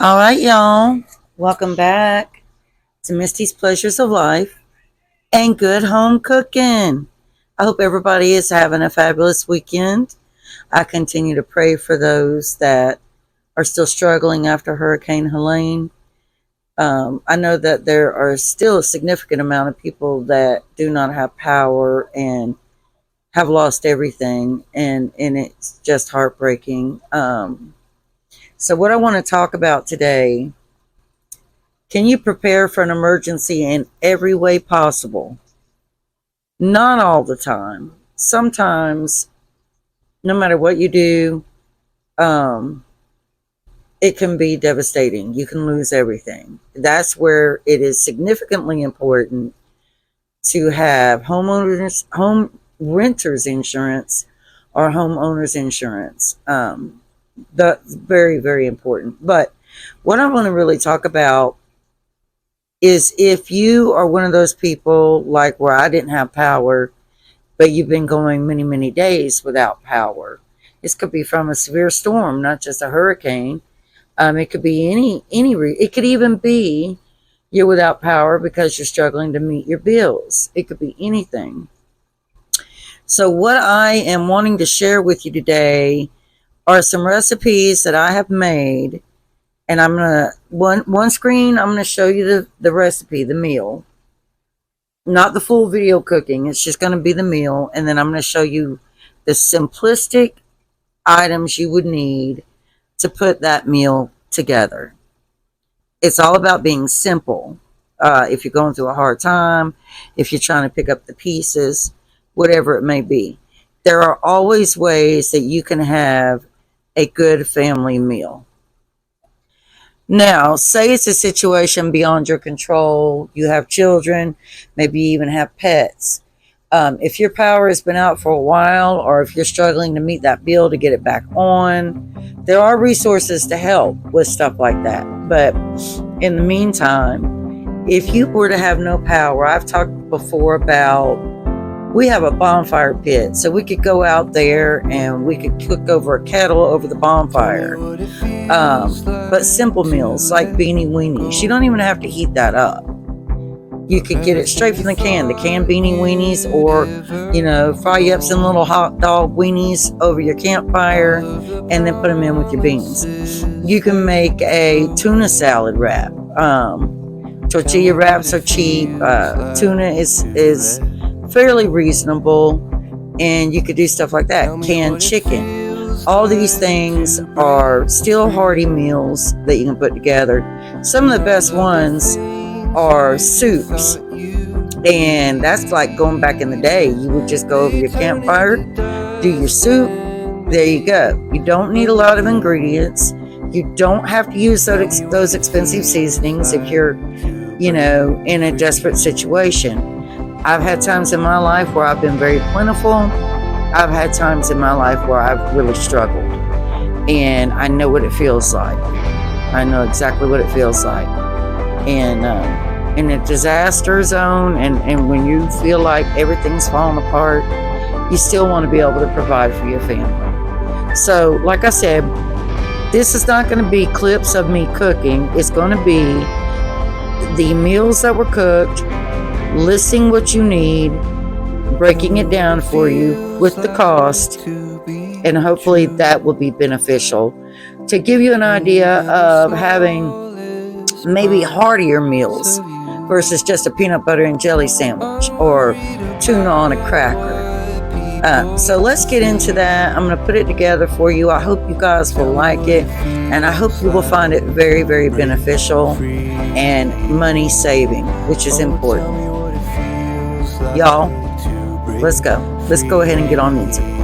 All right, y'all. Welcome back to Misty's Pleasures of Life and Good Home Cooking. I hope everybody is having a fabulous weekend. I continue to pray for those that are still struggling after Hurricane Helene. I know that there are still a significant amount of people that do not have power and have lost everything, and it's just heartbreaking. So what I want to talk about today, can you prepare for an emergency in every way possible? Not all the time. Sometimes, no matter what you do, it can be devastating. You can lose everything. That's where it is significantly important to have home renters insurance or homeowners insurance. That's very, very important. But what I want to really talk about is if you are one of those people like where I didn't have power, but you've been going many, many days without power. This could be from a severe storm, not just a hurricane. It could be it could even be you're without power because you're struggling to meet your bills. It could be anything. So what I am wanting to share with you today are some recipes that I have made, and I'm gonna one screen I'm gonna show you the recipe, the meal, not the full video cooking. It's just gonna be the meal, and then I'm gonna show you the simplistic items you would need to put that meal together. It's all about being simple. If you're going through a hard time, if you're trying to pick up the pieces, whatever it may be, there are always ways that you can have a good family meal. Now, say it's a situation beyond your control. You have children, maybe you even have pets. If your power has been out for a while, or if you're struggling to meet that bill to get it back on, there are resources to help with stuff like that. But in the meantime, if you were to have no power, I've talked before about, we have a bonfire pit, so we could go out there and we could cook over a kettle over the bonfire. But simple meals like beanie weenies, you don't even have to heat that up. You could get it straight from the canned beanie weenies, or, fry you up some little hot dog weenies over your campfire and then put them in with your beans. You can make a tuna salad wrap. Tortilla wraps are cheap. Tuna is fairly reasonable, and you could do stuff like that. Canned chicken. All these things are still hearty meals that you can put together. Some of the best ones are soups, and that's like going back in the day. You would just go over your campfire, do your soup, there you go. You don't need a lot of ingredients. You don't have to use those expensive seasonings if you're in a desperate situation. I've had times in my life where I've been very plentiful. I've had times in my life where I've really struggled, and I know what it feels like. I know exactly what it feels like. And in a disaster zone, and when you feel like everything's falling apart, you still want to be able to provide for your family. So, like I said, this is not going to be clips of me cooking. It's going to be the meals that were cooked, listing what you need, breaking it down for you with the cost, and hopefully that will be beneficial to give you an idea of having maybe heartier meals versus just a peanut butter and jelly sandwich or tuna on a cracker. So let's get into that. I'm going to put it together for you. I hope you guys will like it, and I hope you will find it very, very beneficial and money saving, which is important. Y'all, let's go. Let's go ahead and get on into it.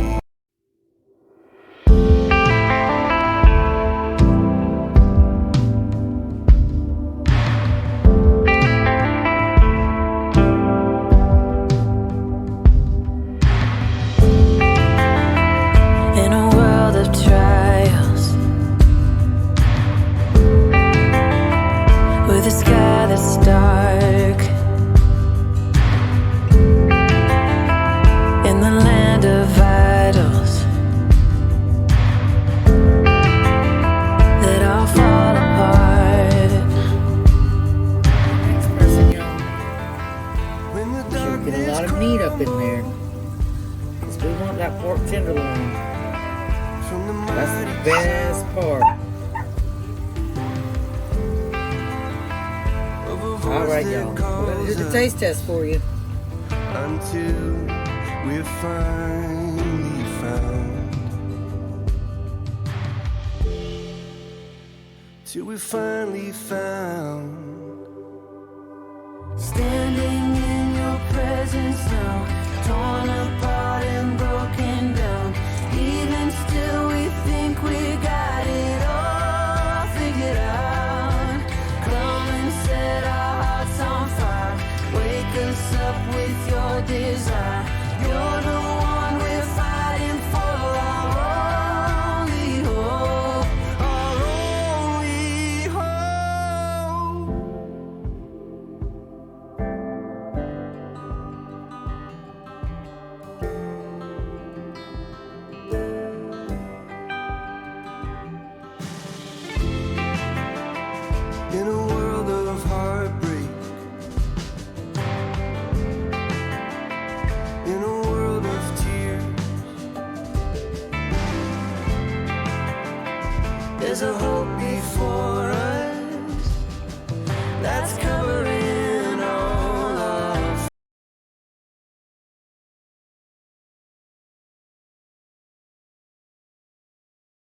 In the land of sure. All right, y'all. We're gonna do the taste test for you. Until we're finally found. Till we're finally found. Standing in your presence now, torn apart and broken down. Even still, we think we got it all figured out. Come and set our hearts on fire. Wake us up with your desire. You're the one we're fighting for, our only hope, our only hope. In a world of heartbreak, in a world of tears, there's a hope